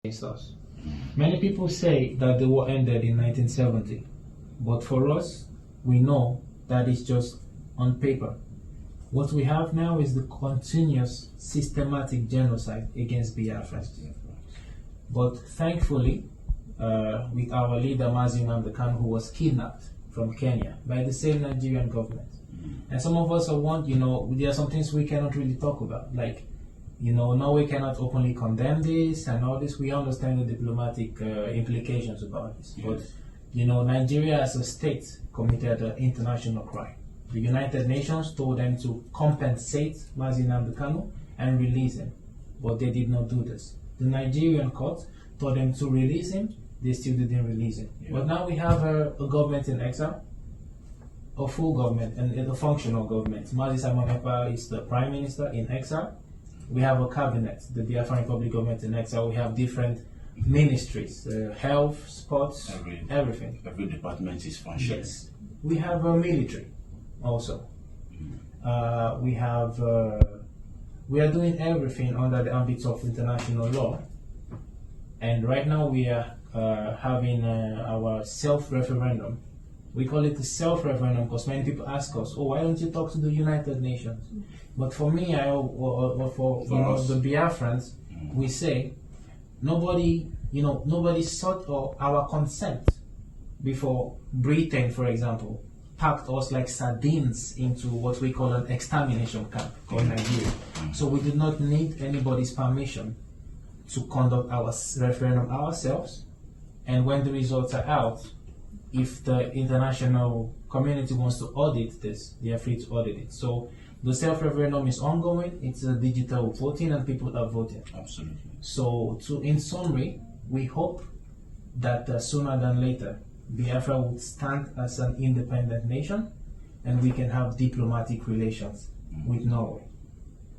against us. Many people say that the war ended in 1970, but for us, we know that it's just on paper. What we have now is the continuous systematic genocide against Biafra. But thankfully, with our leader nnamdikanu, who was kidnapped from Kenya by the same Nigerian government. And some of us there are some things we cannot really talk about, like, Norway cannot openly condemn this and all this. We understand the diplomatic implications about this. Yes. But, Nigeria as a state committed an international crime. The United Nations told them to compensate nnamdikanu and release him, but they did not do this. The Nigerian court told them to release him, they still didn't release him. Yeah. But now we have a government in exile, a full government, and a functional government. Ekpa is the prime minister in exile. We have a cabinet, the Biafra Republic government in exile. We have different ministries, health, sports, everything. Every department is functioning. Yes. We have a military also. We are doing everything under the ambit of international law. And right now we are having our self-referendum. We call it a self-referendum because many people ask us, why don't you talk to the United Nations? But for me, for the Biafrans, we say, nobody sought our consent before Britain, for example, packed us like sardines into what we call an extermination camp called Nigeria. So we did not need anybody's permission to conduct our referendum ourselves. And when the results are out, if the international community wants to audit this, they are free to audit it. So the self-referendum is ongoing. It's a digital voting and people are voting. Absolutely. So in summary, we hope that sooner than later, Biafra would stand as an independent nation and we can have diplomatic relations with Norway.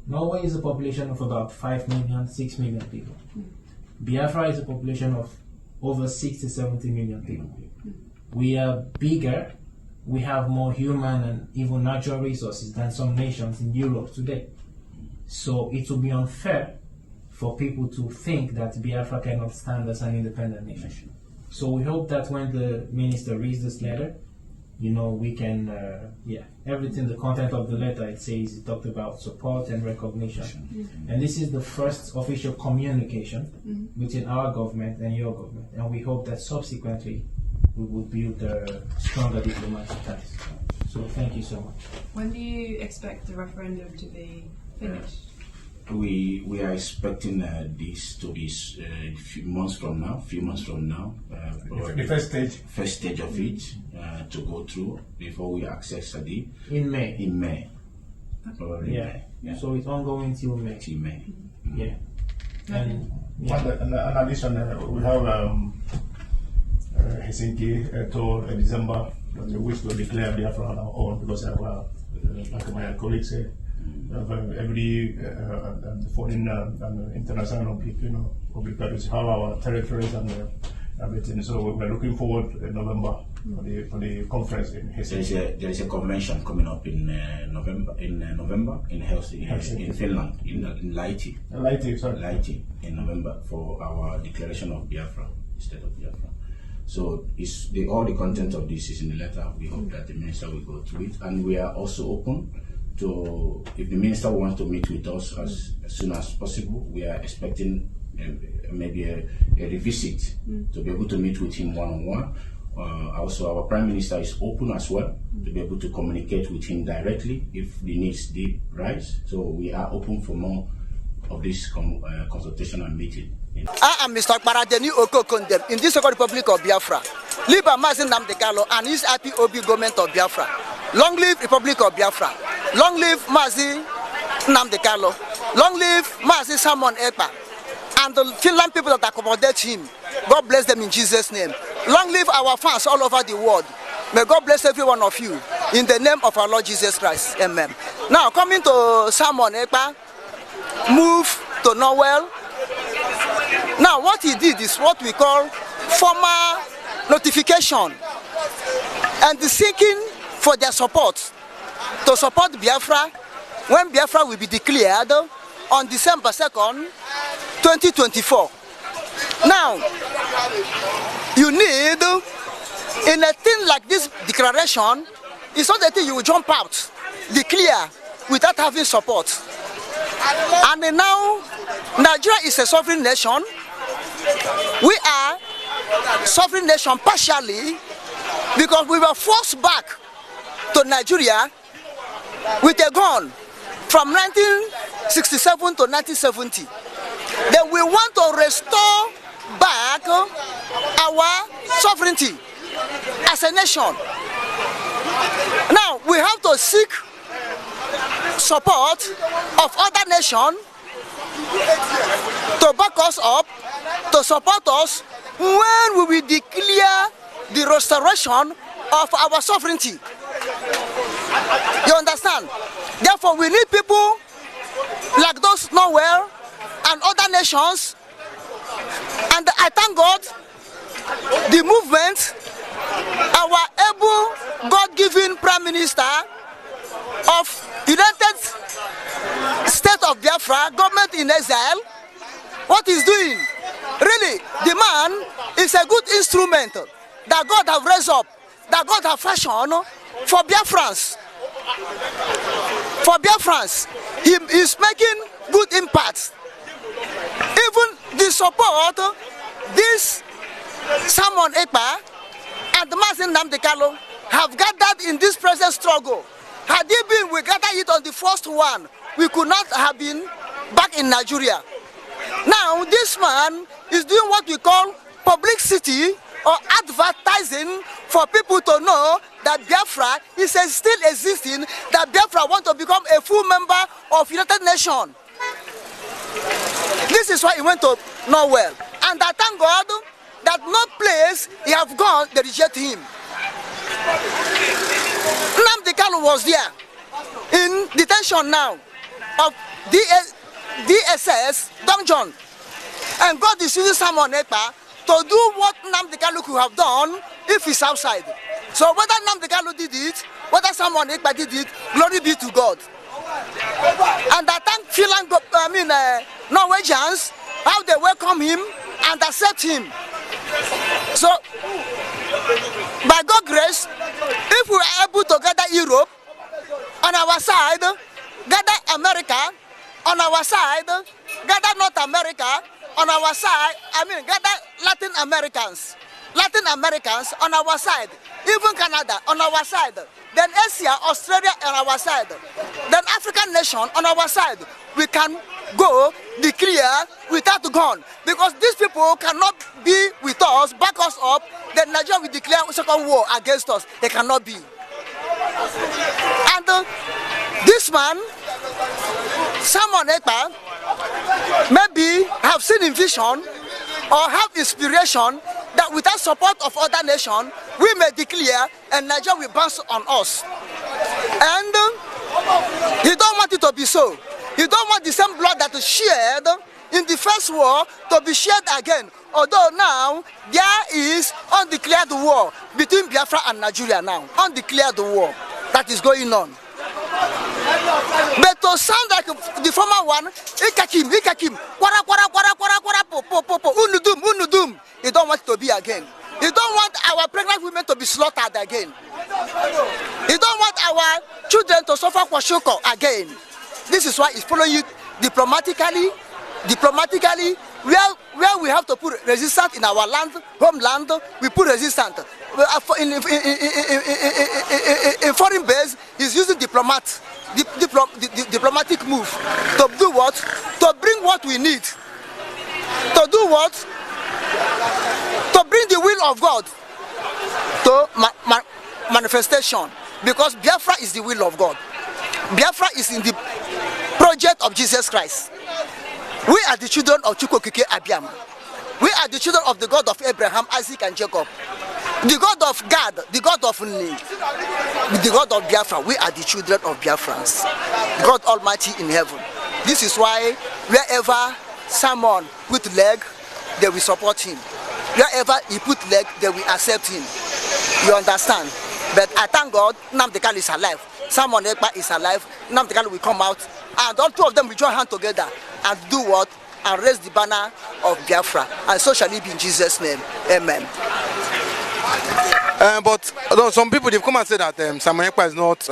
Norway is a population of about 5 million, 6 million people. Biafra is a population of over 60, 70 million people. We are bigger, we have more human and even natural resources than some nations in Europe today. So it would be unfair for people to think that Biafra cannot stand as an independent nation. So we hope that when the minister reads this letter, we can, everything, the content of the letter, it talked about support and recognition. And this is the first official communication between our government and your government. And we hope that subsequently we would build stronger diplomatic ties. So thank you so much. When do you expect the referendum to be finished? We are expecting this to be a few months from now. The first stage of it to go through before we access the in May. In May. Probably Yeah. May. Yeah. So it's ongoing till May. Till May. Yeah. And in addition, we have Helsinki till December. We wish to declare Biafra on our own because like my colleagues say, every foreign and international people, will be prepared to have our territories and everything. So we're looking forward in November for the conference in Helsinki. There is a convention coming up in November in Helsinki, in Finland, in Lahti. Lahti in November for our declaration of Biafra, state of Biafra. So all the content of this is in the letter. We hope that the minister will go through it, and we are also open to, if the minister wants to meet with us as soon as possible. We are expecting maybe a revisit to be able to meet with him one-on-one. Also, our Prime Minister is open as well to be able to communicate with him directly if the needs did rise. So we are open for more of this consultation and meeting. I am Mr. Baradeni Okokondem in this Republic of Biafra. Live nnamdikanu and his IPOB government of Biafra. Long live Republic of Biafra. Long live nnamdikanu. Long live Simon Ekpa. And the Finland people that accommodate him. God bless them in Jesus' name. Long live our fans all over the world. May God bless every one of you in the name of our Lord Jesus Christ. Amen. Now coming to Simon Ekpa, move to Norway. Now what he did is what we call formal notification and the seeking for their support to support Biafra when Biafra will be declared on December 2nd, 2024. Now, you need, in a thing like this declaration, it's not a thing you will jump out, declare, without having support. And now, Nigeria is a sovereign nation. We are sovereign nation partially because we were forced back to Nigeria with a gun from 1967 to 1970. Then we want to restore back our sovereignty as a nation. Now we have to seek support of other nations to back us up, to support us when we will declare the restoration of our sovereignty. You understand? Therefore, we need people like those Norway and other nations. And I thank God, the movement, our able, God-given Prime Minister of United States of Biafra, government in exile, what he's doing, really, the man is a good instrument that God have raised up, that God have fashioned for Biafrans. For Biafrans, he is making good impact. Even the support, this Simon Ekpa and Nnamdikanu have gathered in this present struggle. Had it been, we gathered it on the first one, we could not have been back in Nigeria. Now, this man is doing what we call publicity or advertising for people to know that Biafra is still existing, that Biafra want to become a full member of United Nations. This is why he went to Norway. And I thank God that no place he have gone, they reject him. Nnamdikanu was there in detention now of DSS dungeon. And God is using Simon Ekpa to do what Nnamdikanu could have done if he's outside. So whether Nnamdikanu did it, whether Simon Ekpa did it, glory be to God. And I thank Norwegians, how they welcome him and accept him. So, by God's grace, if we are able to gather Europe on our side, gather America on our side, gather North America on our side, gather Latin Americans on our side, even Canada on our side, then Asia, Australia on our side, then African nation on our side, we can go declare without gun, because these people cannot be with us, back us up, then Nigeria will declare second war against us. They cannot be. And this man, Simon Ekpa, maybe have seen in vision or have inspiration that without support of other nations, we may declare and Nigeria will bounce on us. And he don't want it to be so. He don't want the same blood that is shared in the first war to be shared again. Although now there is undeclared war between Biafra and Nigeria now. Undeclared war that is going on. But to sound like the former one, ikakim, unudum. He don't want it to be again. He don't want our pregnant women to be slaughtered again. He don't want our children to suffer kwashoko again. This is why he's following it diplomatically, where we have to put resistance in our land, homeland, we put resistance. In foreign base, he's using diplomatic move to do what? To bring what we need. To do what? To bring the will of God to manifestation. Because Biafra is the will of God. Biafra is in the project of Jesus Christ. We are the children of Chukwokike Abiyama. We are the children of the God of Abraham, Isaac, and Jacob. The God of God, the God of Nli, the God of Biafra. We are the children of Biafrans. God Almighty in heaven. This is why wherever someone put leg, they will support him. Wherever he put leg, they will accept him. You understand? But I thank God, Nnamdikanu is alive. Simon Ekpa is alive. Nnamdikanu will come out, and all two of them will join hands together and do what? and raise the banner of Biafra. And so shall it be in Jesus' name. Amen. But some people, they've come and said that Simon Ekpa is not,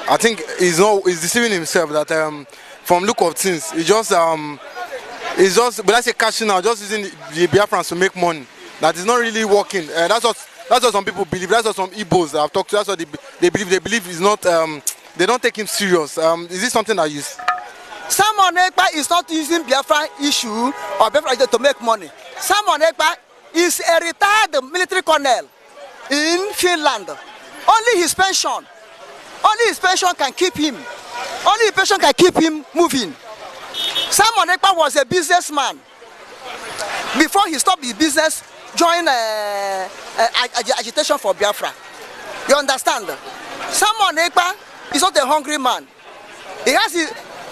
I think he's deceiving himself, that from look of things, he's just, but I say cashing out, just using the Biafrans to make money. That is not really working. That's what some people believe. That's what some Igbos that I've talked to. That's what they believe. They believe is not. They don't take him serious. Is this something that you? Simon Ekpa is not using Biafra issue or Biafra to make money. Simon Ekpa is a retired military colonel in Finland. Only his pension can keep him. Only his pension can keep him moving. Simon Ekpa was a businessman. Before he stopped his business, joined agitation for Biafra. You understand? Simon Ekpa is not a hungry man.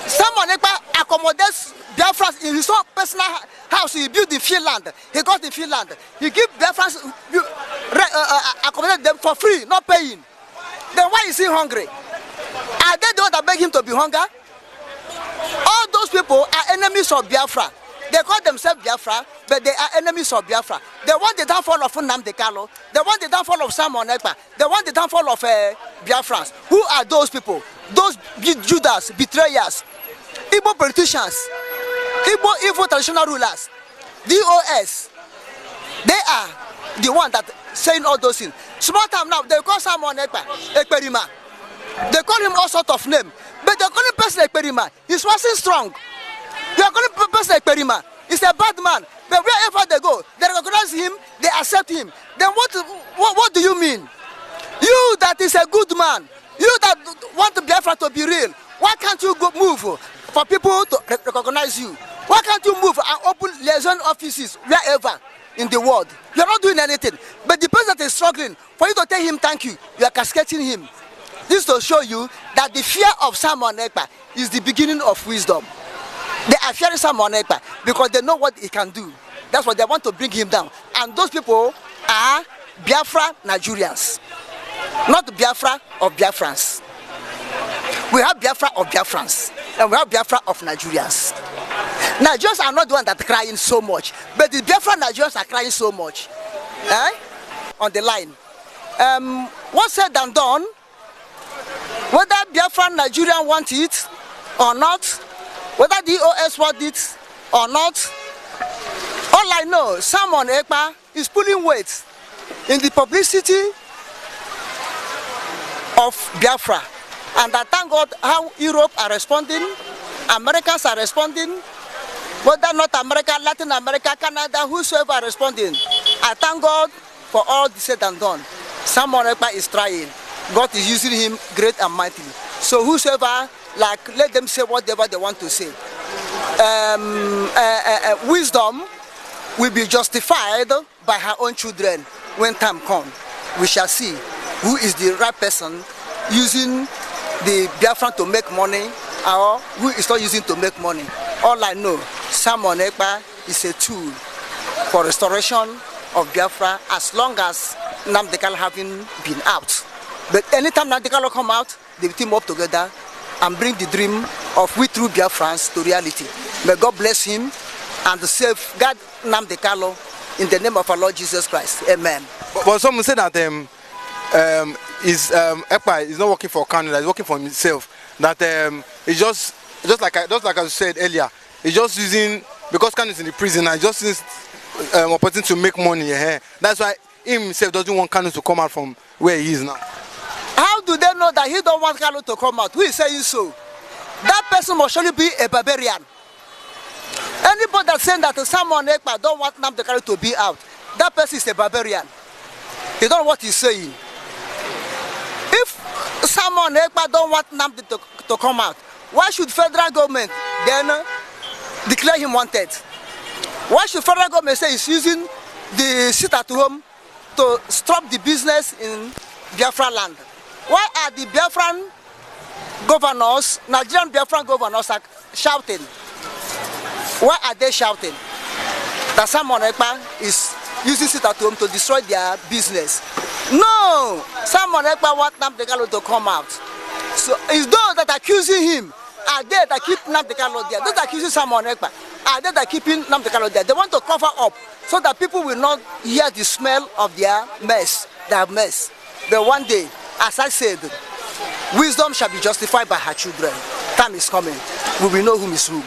Simon Ekpa accommodates Biafrans in his own personal house he built in Finland. He got in Finland. He gives Biafrans accommodate them for free, not paying. Then why is he hungry? Are they the ones that beg him to be hungry? All those people are enemies of Biafra. They call themselves Biafra, but they are enemies of Biafra. They want the downfall of nnamdikanu. They want the downfall of Simon Ekpa. They want the downfall of Biafrans. Who are those people? Those Judas, betrayers, Igbo politicians, Igbo evil traditional rulers, DOS. They are the ones that saying all those things. Small time now, they call Simon Ekpa Ekperima. They call him all sorts of names. But they call him person Ekperima. He's wasn't strong. They are calling person Ekperima. He's a bad man. But wherever they go, they recognize him, they accept him. Then what do you mean? You that is a good man, you that want Biafra to be real, why can't you go move for people to recognize you? Why can't you move and open liaison offices wherever in the world? You're not doing anything. But the person that is struggling, for you to tell him thank you, you are cascating him. This to show you that the fear of Simon Ekpa is the beginning of wisdom. They are fearing Simon Ekpa because they know what he can do. That's why they want to bring him down. And those people are Biafra Nigerians, not Biafra of Biafrans. We have Biafra of Biafrans, and we have Biafra of Nigerians. Nigerians are not the ones that are crying so much, but the Biafra Nigerians are crying so much. On the line. What's said and done, whether Biafra Nigerian want it or not, whether the OS want it or not, all I know, Simon Ekpa is pulling weight in the publicity of Biafra. And I thank God how Europe are responding, Americans are responding, whether North America, Latin America, Canada, whosoever are responding. I thank God for all the said and done. Simon Ekpa is trying. God is using him great and mightily. So whosoever, let them say whatever they want to say. Wisdom will be justified by her own children when time comes. We shall see who is the right person using the Biafran to make money or who is not using to make money. All I know, Simon Ekpa is a tool for restoration of Biafra as long as nnamdikanu having been out. But anytime nnamdikanu come out, they will team up together and bring the dream of we true Biafrans to reality. May God bless him and safeguard nnamdikanu in the name of our Lord Jesus Christ. Amen. But some say that Ekpa is not working for Kanu, he's working for himself. That it's just like I said earlier, he's just using, because Kanu is in the prison, and just using opportunity to make money. That's why he himself doesn't want Kanu to come out from where he is now. How do they know that he don't want Kanu to come out? Who is saying so? That person must surely be a barbarian. Anybody that's saying that Simon Ekpa don't want nnamdikanu to be out, that person is a barbarian. He don't know what he's saying. If Simon Ekpa don't want nnamdikanu to come out, why should federal government then declare him wanted? Why should federal government say he's using the sit at home to stop the business in Biafra land? Why are the Biafran governors, Nigerian Biafran governors, are shouting? Why are they shouting? That Simon Ekpa is using sit at home to destroy their business. No! Simon Ekpa wants nnamdikanu to come out. So it's those that are accusing him are they that keep nnamdikanu there. Those that accusing Simon Ekpa are they that are keeping nnamdikanu there? They want to cover up so that people will not hear the smell of their mess, But one day, as I said, wisdom shall be justified by her children. Time is coming. We will know whom is whom.